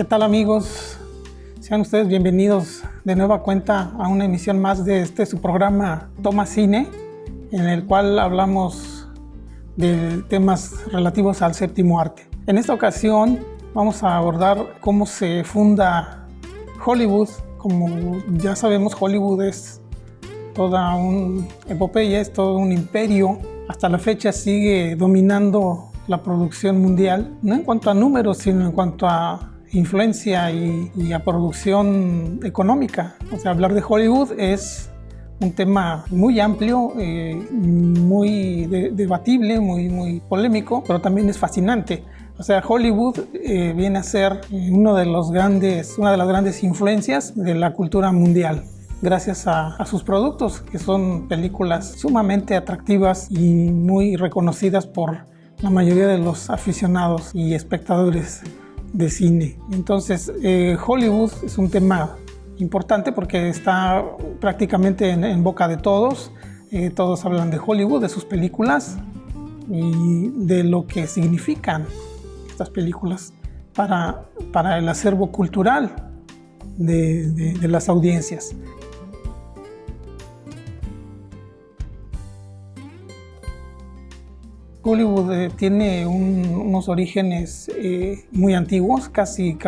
¿Qué tal, amigos? Sean ustedes bienvenidos de nueva cuenta a una emisión más de su programa Toma Cine, en el cual hablamos de temas relativos al séptimo arte. En esta ocasión vamos a abordar cómo se funda Hollywood. Como ya sabemos, Hollywood es toda una epopeya, es todo un imperio. Hasta la fecha sigue dominando la producción mundial, no en cuanto a números, sino en cuanto a influencia y a producción económica. O sea, hablar de Hollywood es un tema muy amplio, muy debatible, muy polémico, pero también es fascinante. O sea, Hollywood viene a ser una de las grandes influencias de la cultura mundial, gracias a sus productos, que son películas sumamente atractivas y muy reconocidas por la mayoría de los aficionados y espectadores de cine. Entonces, Hollywood es un tema importante porque está prácticamente en boca de todos. Todos hablan de Hollywood, de sus películas y de lo que significan estas películas para el acervo cultural de las audiencias. Hollywood tiene unos orígenes muy antiguos, casi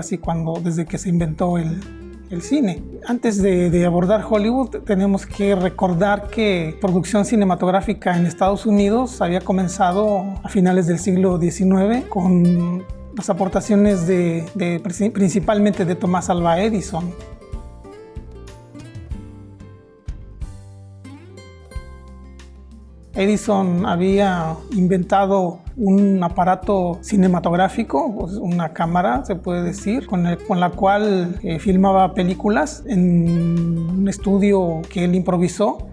desde que se inventó el cine. Antes de abordar Hollywood, tenemos que recordar que producción cinematográfica en Estados Unidos había comenzado a finales del siglo XIX con las aportaciones principalmente de Thomas Alva Edison. Edison había inventado un aparato cinematográfico, pues una cámara, se puede decir, con la cual filmaba películas en un estudio que él improvisó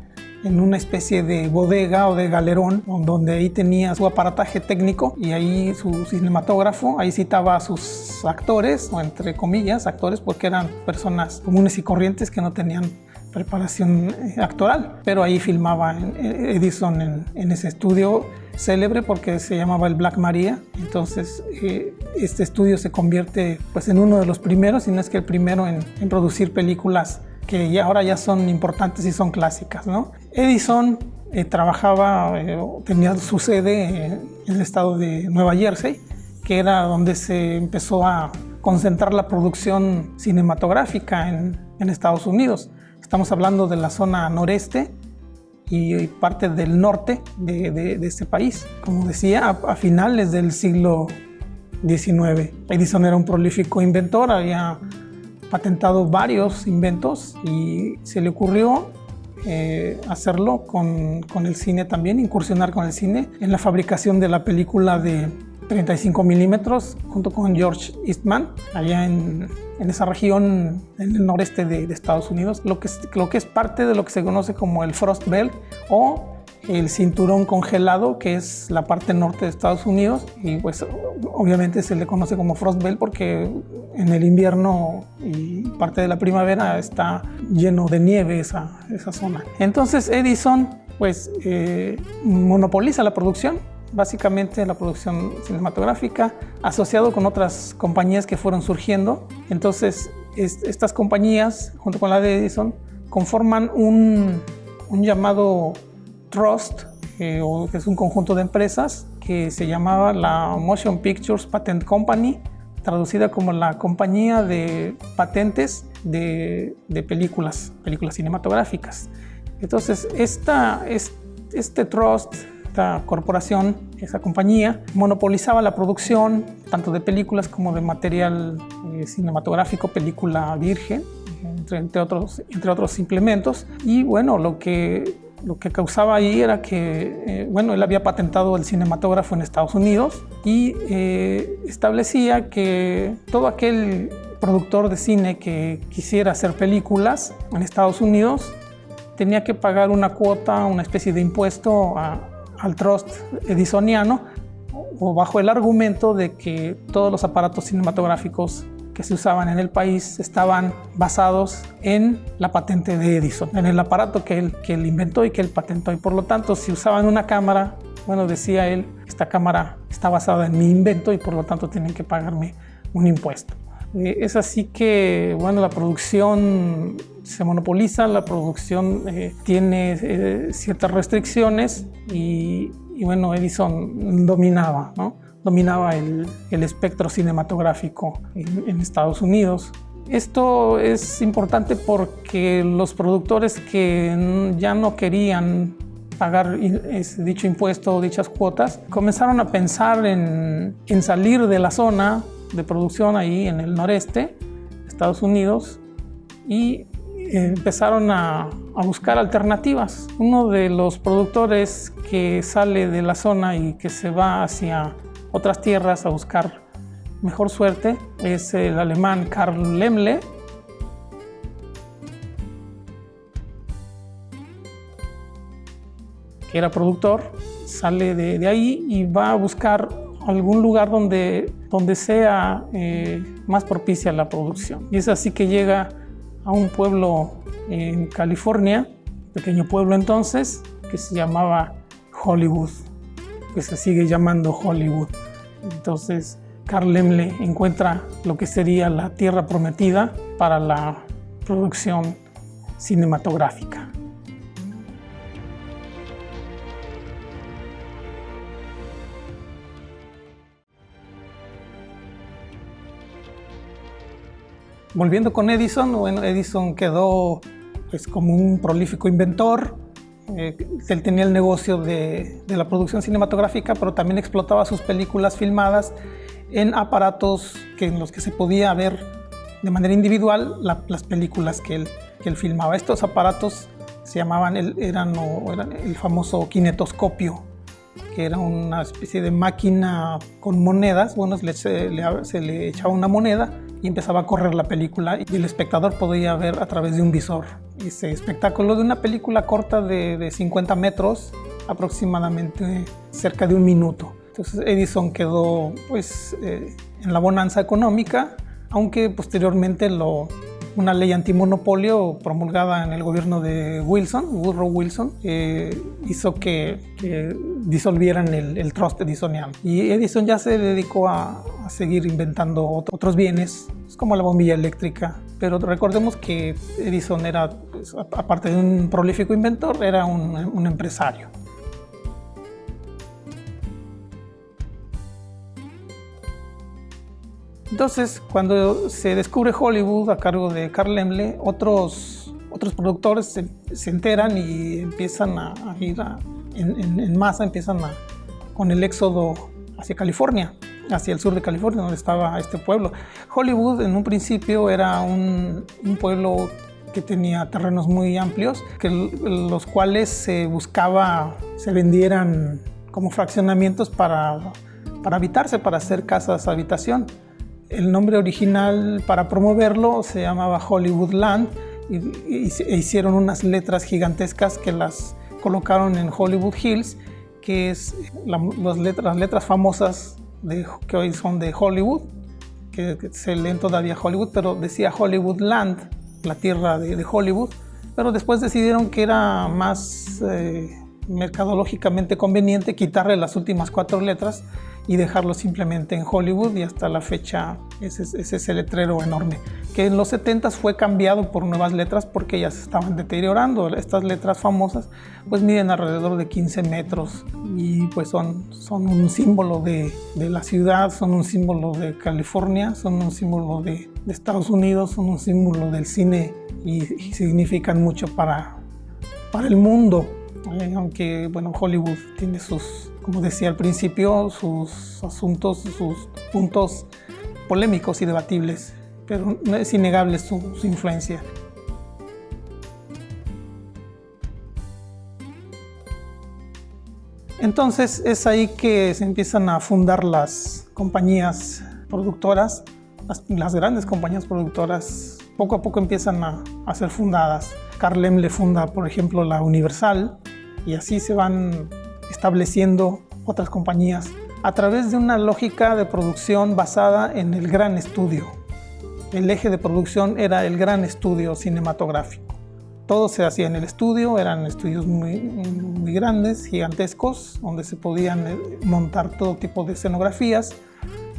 en una especie de bodega o de galerón, donde ahí tenía su aparataje técnico y ahí su cinematógrafo. Ahí citaba a sus actores, o entre comillas actores, porque eran personas comunes y corrientes que no tenían preparación actoral, pero ahí filmaba Edison en ese estudio célebre porque se llamaba el Black Maria. Entonces este estudio se convierte pues en uno de los primeros, si no es que el primero en producir películas que ahora ya son importantes y son clásicas, ¿no? Edison tenía su sede en el estado de Nueva Jersey, que era donde se empezó a concentrar la producción cinematográfica en Estados Unidos. Estamos hablando de la zona noreste y parte del norte de este país. Como decía, a finales del siglo XIX. Edison era un prolífico inventor, había patentado varios inventos y se le ocurrió hacerlo con el cine también, incursionar con el cine en la fabricación de la película de 35 milímetros junto con George Eastman, allá en esa región en el noreste de Estados Unidos, lo que es parte de lo que se conoce como el Frost Belt o el cinturón congelado, que es la parte norte de Estados Unidos, y pues obviamente se le conoce como Frost Belt porque en el invierno y parte de la primavera está lleno de nieve esa zona. Entonces Edison pues monopoliza la producción, básicamente la producción cinematográfica, asociado con otras compañías que fueron surgiendo. Entonces estas compañías, junto con la de Edison, conforman un llamado trust, que es un conjunto de empresas que se llamaba la Motion Pictures Patent Company, traducida como la compañía de patentes de películas cinematográficas. Entonces este trust, esta corporación, esa compañía, monopolizaba la producción tanto de películas como de material cinematográfico, película virgen, entre otros implementos. Y bueno, lo que causaba ahí era que él había patentado el cinematógrafo en Estados Unidos y establecía que todo aquel productor de cine que quisiera hacer películas en Estados Unidos tenía que pagar una cuota, una especie de impuesto al trust edisoniano, o bajo el argumento de que todos los aparatos cinematográficos que se usaban en el país estaban basados en la patente de Edison, en el aparato que él inventó y que él patentó. Y por lo tanto, si usaban una cámara, bueno, decía él, esta cámara está basada en mi invento y por lo tanto tienen que pagarme un impuesto. Es así que, bueno, la producción se monopoliza, la producción tiene ciertas restricciones y, bueno, Edison dominaba, ¿no? Dominaba el espectro cinematográfico en Estados Unidos. Esto es importante porque los productores que ya no querían pagar dicho impuesto o dichas cuotas, comenzaron a pensar en salir de la zona de producción ahí en el noreste de Estados Unidos y empezaron a buscar alternativas. Uno de los productores que sale de la zona y que se va hacia otras tierras a buscar mejor suerte es el alemán Carl Laemmle, que era productor. Sale de ahí y va a buscar algún lugar donde sea más propicia la producción. Y es así que llega a un pueblo en California, pequeño pueblo entonces, que se llamaba Hollywood, que se sigue llamando Hollywood. Entonces Carl Laemmle encuentra lo que sería la tierra prometida para la producción cinematográfica. Volviendo con Edison, bueno, Edison quedó pues, como un prolífico inventor. Él tenía el negocio de la producción cinematográfica, pero también explotaba sus películas filmadas en aparatos en los que se podía ver de manera individual las películas que él filmaba. Estos aparatos se llamaban, eran el famoso kinetoscopio, que era una especie de máquina con monedas. Bueno, se le echaba una moneda y empezaba a correr la película y el espectador podía ver a través de un visor ese espectáculo de una película corta de 50 metros, aproximadamente cerca de un minuto. Entonces Edison quedó pues, en la bonanza económica, aunque posteriormente una ley antimonopolio promulgada en el gobierno de Woodrow Wilson hizo que disolvieran el trust edisoniano. Y Edison ya se dedicó a seguir inventando otros bienes, como la bombilla eléctrica. Pero recordemos que Edison era, pues, aparte de un prolífico inventor, era un empresario. Entonces, cuando se descubre Hollywood a cargo de Carl Laemmle, otros productores se enteran y empiezan a ir en masa, con el éxodo hacia California, hacia el sur de California, donde estaba este pueblo. Hollywood en un principio era un pueblo que tenía terrenos muy amplios, los cuales se vendieran como fraccionamientos para habitarse, para hacer casas habitación. El nombre original para promoverlo se llamaba Hollywood Land e hicieron unas letras gigantescas que las colocaron en Hollywood Hills, que es las letras famosas que hoy son de Hollywood, que se leen todavía Hollywood, pero decía Hollywood Land, la tierra de Hollywood, pero después decidieron que era más mercadológicamente conveniente quitarle las últimas 4 letras y dejarlo simplemente en Hollywood, y hasta la fecha es ese letrero enorme, que en los 70s fue cambiado por nuevas letras porque ya se estaban deteriorando. Estas letras famosas pues miden alrededor de 15 metros y pues son un símbolo de la ciudad, son un símbolo de California, son un símbolo de Estados Unidos, son un símbolo del cine y significan mucho para el mundo. Aunque bueno, Hollywood tiene como decía al principio, sus asuntos, sus puntos polémicos y debatibles, pero no es innegable su influencia. Entonces es ahí que se empiezan a fundar las compañías productoras, las grandes compañías productoras poco a poco empiezan a ser fundadas. Carl Laemmle funda, por ejemplo, la Universal, y así se van estableciendo otras compañías a través de una lógica de producción basada en el gran estudio. El eje de producción era el gran estudio cinematográfico. Todo se hacía en el estudio, eran estudios muy grandes, gigantescos, donde se podían montar todo tipo de escenografías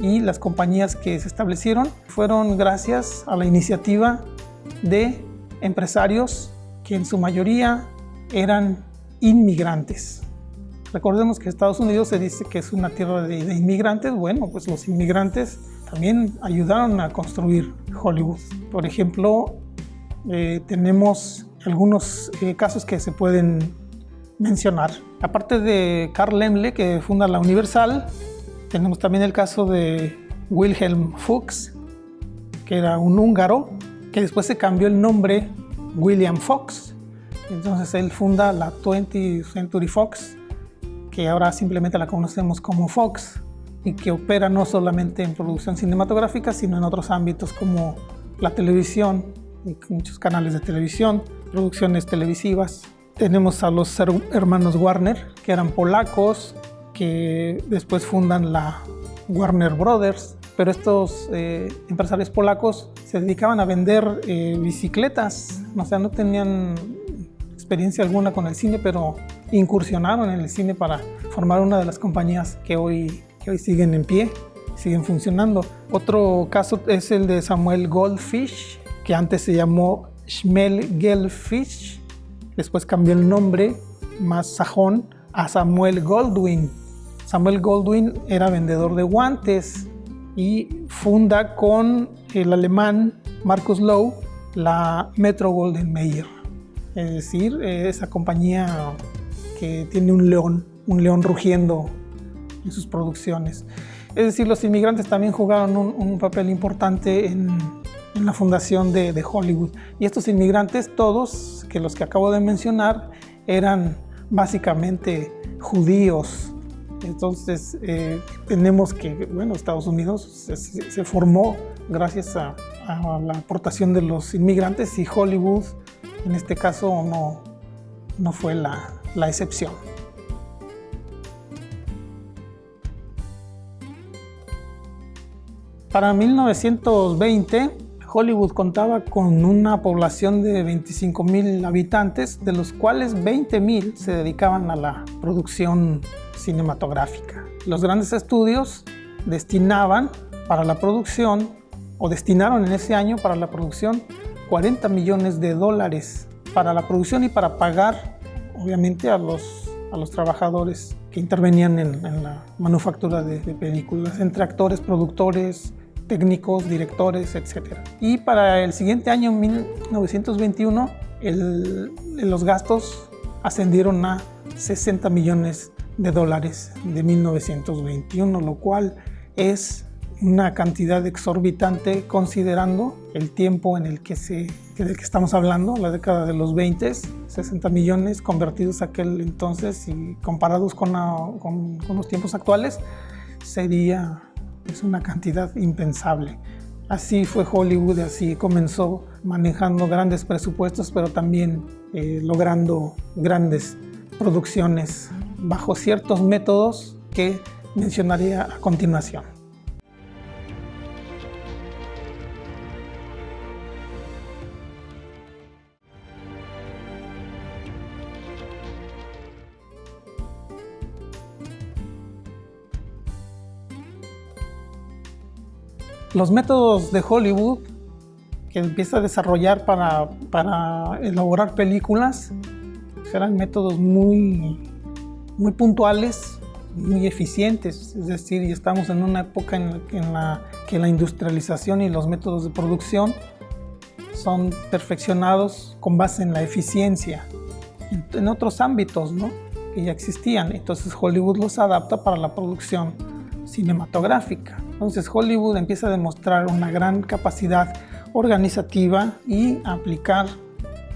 y las compañías que se establecieron fueron gracias a la iniciativa de empresarios que en su mayoría eran inmigrantes. Recordemos que Estados Unidos se dice que es una tierra de inmigrantes. Bueno, pues los inmigrantes también ayudaron a construir Hollywood. Por ejemplo, tenemos algunos casos que se pueden mencionar. Aparte de Carl Laemmle, que funda la Universal, tenemos también el caso de Wilhelm Fuchs, que era un húngaro, que después se cambió el nombre William Fox. Entonces él funda la 20th Century Fox, que ahora simplemente la conocemos como Fox, y que opera no solamente en producción cinematográfica, sino en otros ámbitos como la televisión, muchos canales de televisión, producciones televisivas. Tenemos a los hermanos Warner, que eran polacos, que después fundan la Warner Brothers, pero estos empresarios polacos se dedicaban a vender bicicletas, o sea, no tenían experiencia alguna con el cine, pero incursionaron en el cine para formar una de las compañías que hoy siguen en pie, siguen funcionando. Otro caso es el de Samuel Goldfish, que antes se llamó Schmel-Gelfish, después cambió el nombre más sajón a Samuel Goldwyn. Samuel Goldwyn era vendedor de guantes y funda con el alemán Markus Loh la Metro-Goldwyn-Mayer, es decir, esa compañía que tiene un león rugiendo en sus producciones. Es decir, los inmigrantes también jugaron un papel importante en la fundación de Hollywood. Y estos inmigrantes, todos, que los que acabo de mencionar, eran básicamente judíos. Entonces, tenemos que, bueno, Estados Unidos se formó gracias a la aportación de los inmigrantes, y Hollywood, en este caso, no fue la excepción. Para 1920, Hollywood contaba con una población de 25,000 habitantes, de los cuales 20,000 se dedicaban a la producción cinematográfica. Los grandes estudios destinaban para la producción, o destinaron en ese año para la producción, $40 millones para la producción y para pagar, obviamente, a los trabajadores que intervenían en la manufactura de películas, entre actores, productores, técnicos, directores, etc. Y para el siguiente año, 1921, los gastos ascendieron a $60 millones de 1921, lo cual es una cantidad exorbitante considerando el tiempo del que estamos hablando, la década de los 20, 60 millones convertidos a aquel entonces y comparados con los tiempos actuales, es una cantidad impensable. Así fue Hollywood, así comenzó, manejando grandes presupuestos, pero también logrando grandes producciones bajo ciertos métodos que mencionaré a continuación. Los métodos de Hollywood que empieza a desarrollar para elaborar películas eran métodos muy puntuales, muy eficientes. Es decir, y estamos en una época en la que la industrialización y los métodos de producción son perfeccionados con base en la eficiencia en otros ámbitos, ¿no?, que ya existían. Entonces Hollywood los adapta para la producción cinematográfica. Entonces Hollywood empieza a demostrar una gran capacidad organizativa y a aplicar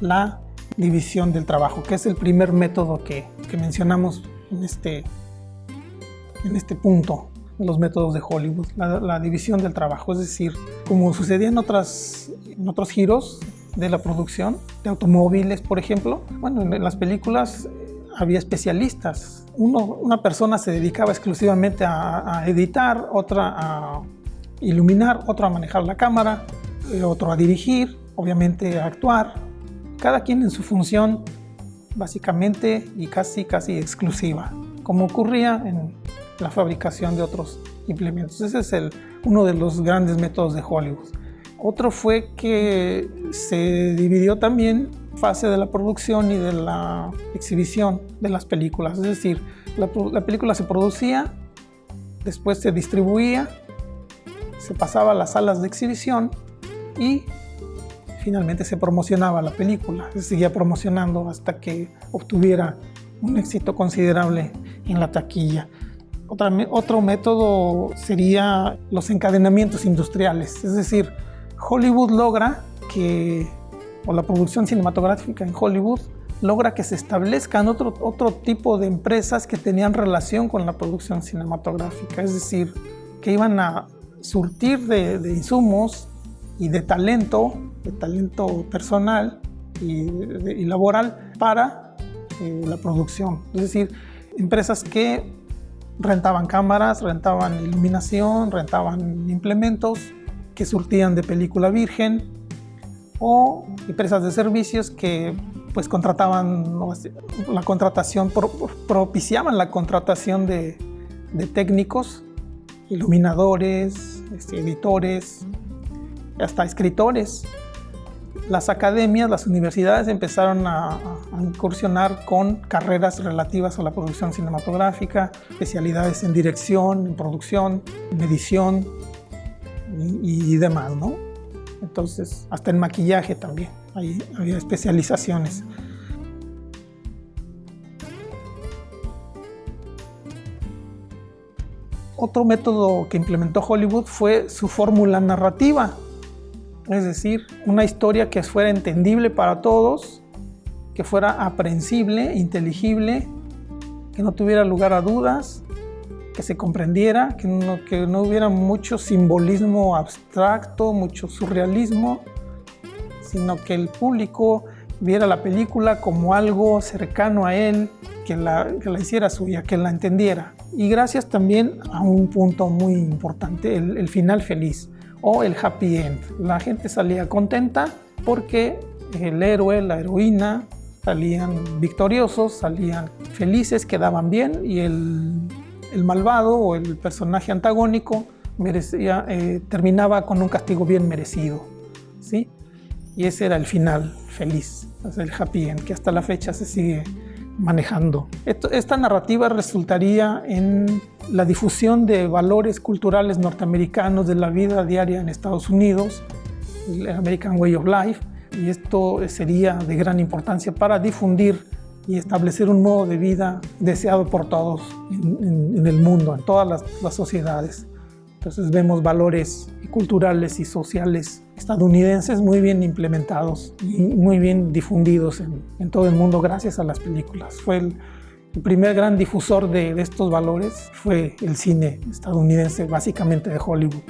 la división del trabajo, que es el primer método que mencionamos en este punto, los métodos de Hollywood, la división del trabajo. Es decir, como sucedía en otros giros de la producción, de automóviles, por ejemplo, bueno, en las películas había especialistas. Una persona se dedicaba exclusivamente a editar, otra a iluminar, otro a manejar la cámara, otro a dirigir, obviamente a actuar. Cada quien en su función, básicamente y casi exclusiva, como ocurría la fabricación de otros implementos. Ese es uno de los grandes métodos de Hollywood. Otro fue que se dividió también fase de la producción y de la exhibición de las películas. Es decir, la película se producía, después se distribuía, se pasaba a las salas de exhibición y finalmente se promocionaba la película. Se seguía promocionando hasta que obtuviera un éxito considerable en la taquilla. Otro método sería los encadenamientos industriales. Es decir, Hollywood logra o la producción cinematográfica en Hollywood logra que se establezcan otro tipo de empresas que tenían relación con la producción cinematográfica. Es decir, que iban a surtir de insumos y de talento personal y laboral para la producción. Es decir, empresas que rentaban cámaras, rentaban iluminación, rentaban implementos, que surtían de película virgen, o empresas de servicios que pues propiciaban la contratación de técnicos, iluminadores, editores, hasta escritores. Las academias, las universidades empezaron a incursionar con carreras relativas a la producción cinematográfica, especialidades en dirección, en producción, en edición y demás, ¿no? Entonces, hasta en maquillaje también había especializaciones. Otro método que implementó Hollywood fue su fórmula narrativa, es decir, una historia que fuera entendible para todos, que fuera aprehensible, inteligible, que no tuviera lugar a dudas, que se comprendiera, que no hubiera mucho simbolismo abstracto, mucho surrealismo, sino que el público viera la película como algo cercano a él, que la hiciera suya, que la entendiera. Y gracias también a un punto muy importante, el final feliz o el happy end. La gente salía contenta porque el héroe, la heroína salían victoriosos, salían felices, quedaban bien, y el malvado o el personaje antagónico terminaba con un castigo bien merecido, ¿sí? Y ese era el final feliz, el happy end, que hasta la fecha se sigue manejando. Esta narrativa resultaría en la difusión de valores culturales norteamericanos de la vida diaria en Estados Unidos, el American Way of Life, y esto sería de gran importancia para difundir y establecer un modo de vida deseado por todos en el mundo, en todas las sociedades. Entonces vemos valores culturales y sociales estadounidenses muy bien implementados y muy bien difundidos en todo el mundo gracias a las películas. Fue el primer gran difusor de estos valores, fue el cine estadounidense, básicamente de Hollywood.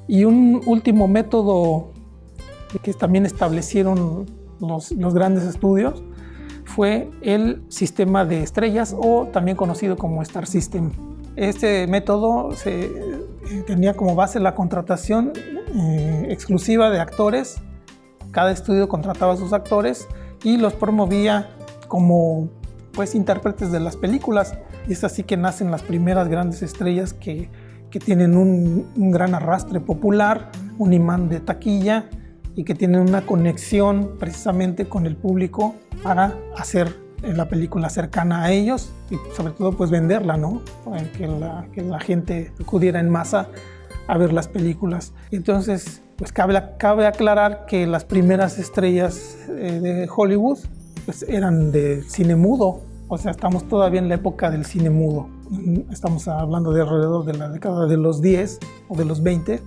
Y un último método que también establecieron los grandes estudios fue el sistema de estrellas, o también conocido como Star System. Este método tenía como base la contratación exclusiva de actores. Cada estudio contrataba a sus actores y los promovía como intérpretes de las películas. Y es así que nacen las primeras grandes estrellas que tienen un gran arrastre popular, un imán de taquilla, y que tienen una conexión precisamente con el público para hacer la película cercana a ellos y sobre todo venderla, ¿no? Que la gente acudiera en masa a ver las películas. Entonces, cabe aclarar que las primeras estrellas de Hollywood eran de cine mudo. O sea, estamos todavía en la época del cine mudo. Estamos hablando de alrededor de la década de los 10 o de los 20.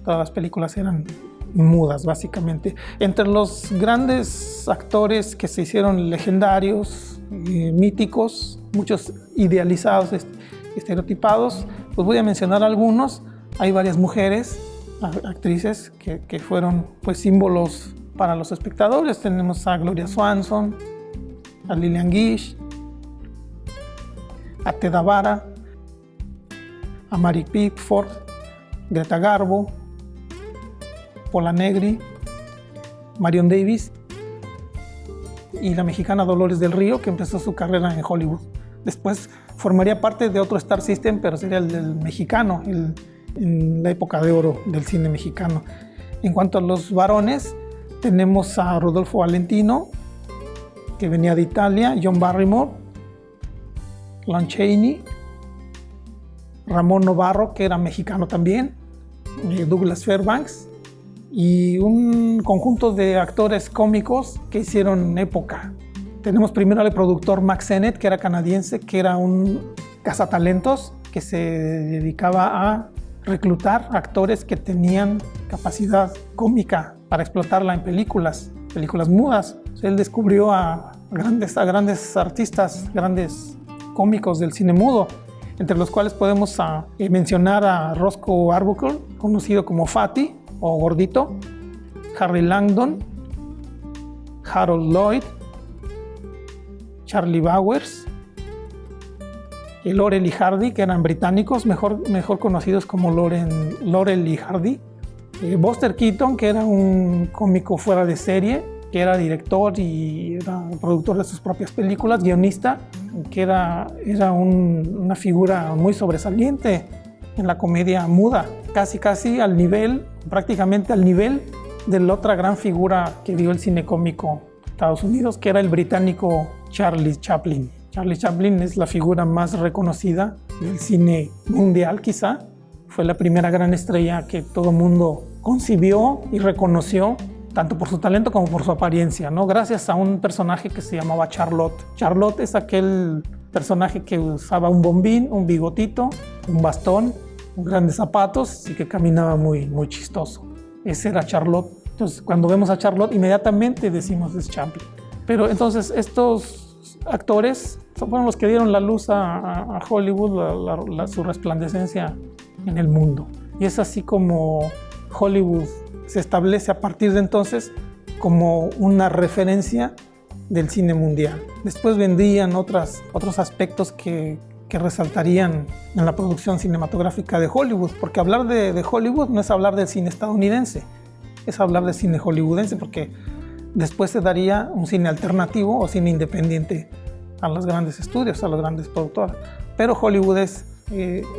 Todas las películas eran mudas, básicamente. Entre los grandes actores que se hicieron legendarios, míticos, muchos idealizados, estereotipados, voy a mencionar algunos. Hay varias mujeres, actrices, que fueron símbolos para los espectadores. Tenemos a Gloria Swanson, a Lillian Gish, a Theda Bara, a Mary Pickford, Greta Garbo, Pola Negri, Marion Davies. y la mexicana Dolores del Río, que empezó su carrera en Hollywood. Después formaría parte de otro Star System, pero sería el del mexicano, en la época de oro del cine mexicano. En cuanto a los varones, tenemos a Rodolfo Valentino, que venía de Italia, John Barrymore, Lon Chaney, Ramón Novarro, que era mexicano también, Douglas Fairbanks, y un conjunto de actores cómicos que hicieron época. Tenemos primero al productor Mack Sennett, que era canadiense, que era un cazatalentos que se dedicaba a reclutar actores que tenían capacidad cómica para explotarla en películas mudas. Él descubrió a grandes artistas, grandes cómicos del cine mudo, entre los cuales podemos mencionar a Roscoe Arbuckle, conocido como Fatty o Gordito, Harry Langdon, Harold Lloyd, Charlie Bowers y Laurel y Hardy, que eran británicos, mejor conocidos como Laurel y Hardy. Buster Keaton, que era un cómico fuera de serie, que era director y era productor de sus propias películas, guionista, que era una figura muy sobresaliente en la comedia muda, casi al nivel, prácticamente al nivel de la otra gran figura que dio el cine cómico de Estados Unidos, que era el británico Charlie Chaplin. Charlie Chaplin es la figura más reconocida del cine mundial, quizá. Fue la primera gran estrella que todo el mundo concibió y reconoció, tanto por su talento como por su apariencia, ¿no? Gracias a un personaje que se llamaba Charlotte. Charlotte es aquel personaje que usaba un bombín, un bigotito, un bastón, grandes zapatos y que caminaba muy chistoso. Ese era Charlotte. Entonces, cuando vemos a Charlotte, inmediatamente decimos es Chaplin. Pero entonces estos actores fueron los que dieron la luz a Hollywood, su resplandecencia en el mundo. Y es así como Hollywood se establece a partir de entonces como una referencia del cine mundial. Después vendrían otros aspectos que resaltarían en la producción cinematográfica de Hollywood, porque hablar de Hollywood no es hablar del cine estadounidense, es hablar del cine hollywoodense, porque después se daría un cine alternativo o cine independiente a los grandes estudios, a las grandes productoras. Pero Hollywood es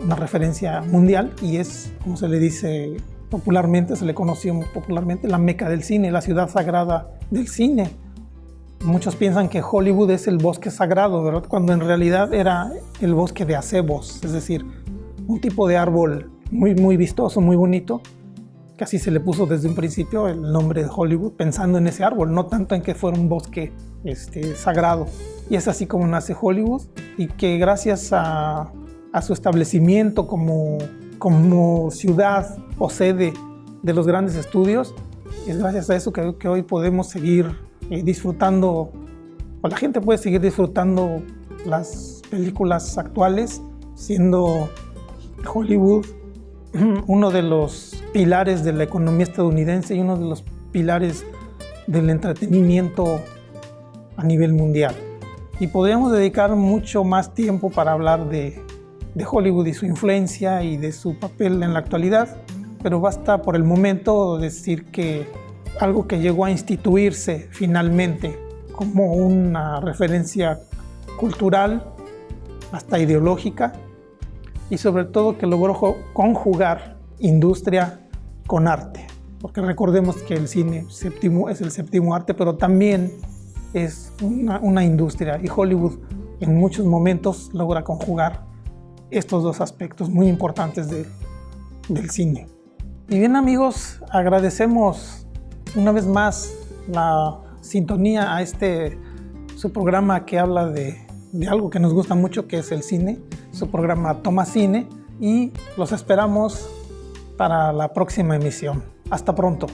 una referencia mundial y es, como se le dice popularmente, se le conoció popularmente, la meca del cine, la ciudad sagrada del cine. Muchos piensan que Hollywood es el bosque sagrado, ¿verdad? Cuando en realidad era el bosque de acebos, es decir, un tipo de árbol muy vistoso, muy bonito, que así se le puso desde un principio el nombre de Hollywood, pensando en ese árbol, no tanto en que fuera un bosque sagrado. Y es así como nace Hollywood, y que gracias a su establecimiento como ciudad o sede de los grandes estudios, es gracias a eso que hoy podemos seguir disfrutando, o la gente puede seguir disfrutando las películas actuales, siendo Hollywood uno de los pilares de la economía estadounidense y uno de los pilares del entretenimiento a nivel mundial. Y podríamos dedicar mucho más tiempo para hablar de Hollywood y su influencia y de su papel en la actualidad, pero basta por el momento decir que algo que llegó a instituirse finalmente como una referencia cultural, hasta ideológica, y sobre todo que logró conjugar industria con arte, porque recordemos que el cine es el séptimo arte, pero también es una industria, y Hollywood en muchos momentos logra conjugar estos dos aspectos muy importantes del cine. Y bien, amigos, agradecemos una vez más la sintonía a su programa que habla de algo que nos gusta mucho, que es el cine, su programa Toma Cine, y los esperamos para la próxima emisión. Hasta pronto.